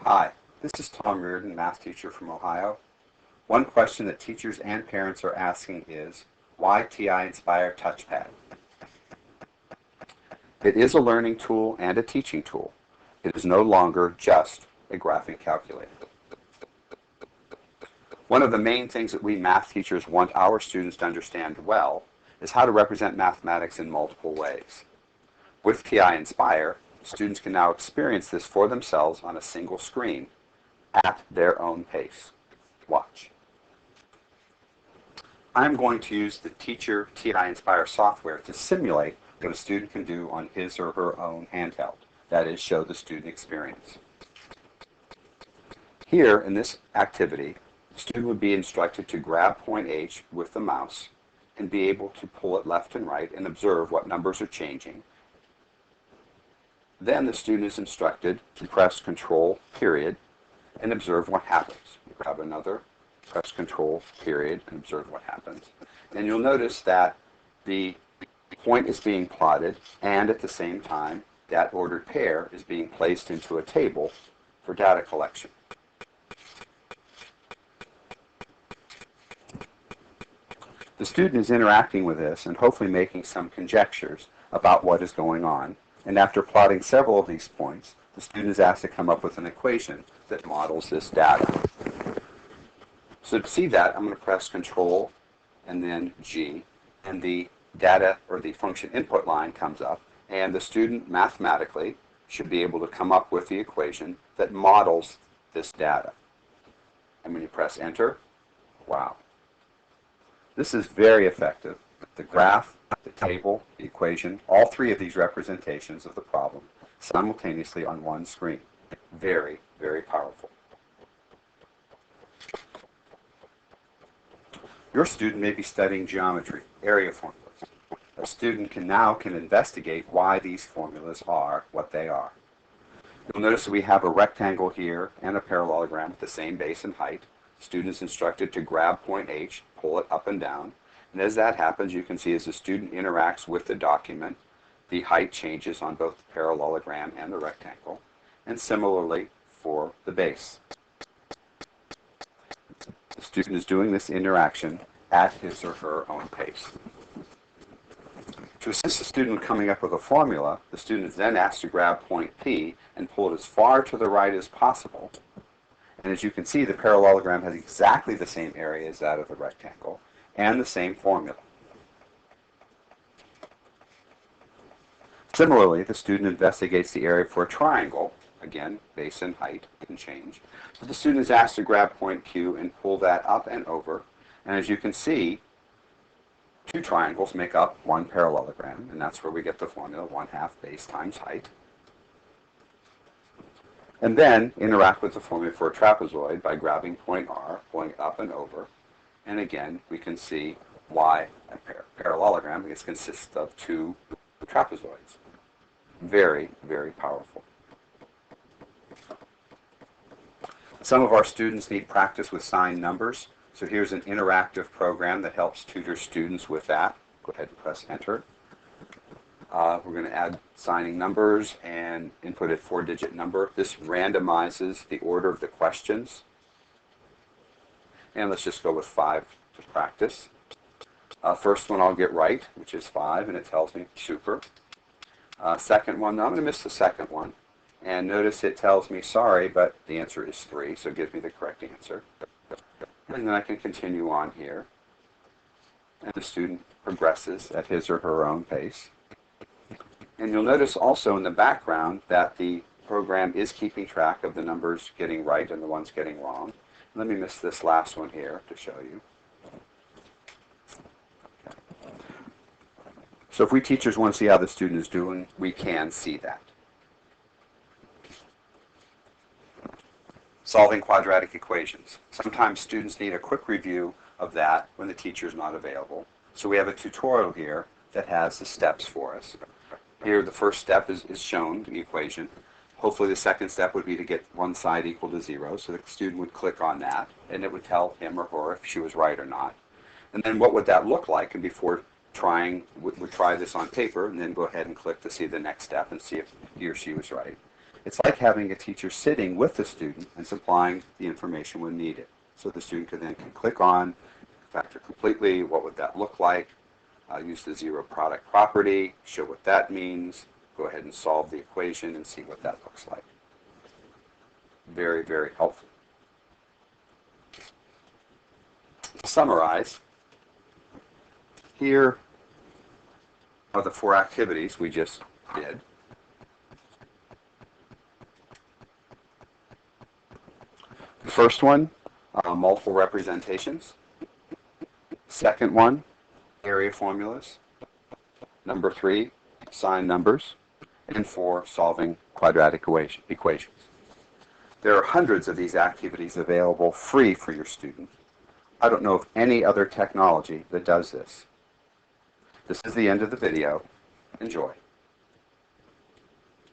Hi, this is Tom Reardon, math teacher from Ohio. One question that teachers and parents are asking is, why TI-Nspire Touchpad? It is a learning tool and a teaching tool. It is no longer just a graphic calculator. One of the main things that we math teachers want our students to understand well is how to represent mathematics in multiple ways. With TI-Nspire, students can now experience this for themselves on a single screen at their own pace. Watch. I'm going to use the Teacher TI-Nspire software to simulate what a student can do on his or her own handheld. That is, show the student experience. Here, in this activity, the student would be instructed to grab point H with the mouse and be able to pull it left and right and observe what numbers are changing. Then the student is instructed to press Control, period, and observe what happens. Grab another, press Control, period, and observe what happens. And you'll notice that the point is being plotted, and at the same time, that ordered pair is being placed into a table for data collection. The student is interacting with this and hopefully making some conjectures about what is going on. And after plotting several of these points, the student is asked to come up with an equation that models this data. So to see that, I'm going to press Control and then G, and the data or the function input line comes up, and the student mathematically should be able to come up with the equation that models this data. And when you press Enter, wow. This is very effective. The graph, the table, the equation, all three of these representations of the problem simultaneously on one screen. Very, very powerful. Your student may be studying geometry, area formulas. A student can investigate why these formulas are what they are. You'll notice that we have a rectangle here and a parallelogram with the same base and height. The student is instructed to grab point H, pull it up and down. And as that happens, you can see as the student interacts with the document, the height changes on both the parallelogram and the rectangle, and similarly for the base. The student is doing this interaction at his or her own pace. To assist the student coming up with a formula, the student is then asked to grab point P and pull it as far to the right as possible. And as you can see, the parallelogram has exactly the same area as that of the rectangle and the same formula. Similarly, the student investigates the area for a triangle. Again, base and height can change. But the student is asked to grab point Q and pull that up and over. And as you can see, two triangles make up one parallelogram, and that's where we get the formula 1/2 base times height. And then interact with the formula for a trapezoid by grabbing point R, pulling it up and over. And again, we can see why a parallelogram consists of two trapezoids. Very, very powerful. Some of our students need practice with signed numbers. So here's an interactive program that helps tutor students with that. Go ahead and press Enter. We're going to add signing numbers and input a 4-digit number. This randomizes the order of the questions. And let's just go with 5 to practice. First one I'll get right, which is 5, and it tells me super. Second one, no, I'm going to miss the second one. And notice it tells me sorry, but the answer is 3, so it gives me the correct answer. And then I can continue on here. And the student progresses at his or her own pace. And you'll notice also in the background that the program is keeping track of the numbers getting right and the ones getting wrong. Let me miss this last one here to show you. Okay. So if we teachers want to see how the student is doing, we can see that. Solving quadratic equations. Sometimes students need a quick review of that when the teacher is not available. So we have a tutorial here that has the steps for us. Here the first step is shown, the equation. Hopefully the second step would be to get one side equal to 0. So the student would click on that, and it would tell him or her if she was right or not. And then what would that look like? And before would try this on paper, and then go ahead and click to see the next step and see if he or she was right. It's like having a teacher sitting with the student and supplying the information when needed. So the student can click on factor completely, what would that look like, use the zero product property, show what that means, go ahead and solve the equation and see what that looks like. Very, very helpful. To summarize, here are the 4 activities we just did. The first one, multiple representations. Second one, area formulas. Number 3, sine numbers. And 4, solving quadratic equations. There are hundreds of these activities available free for your student. I don't know of any other technology that does this. This is the end of the video. Enjoy.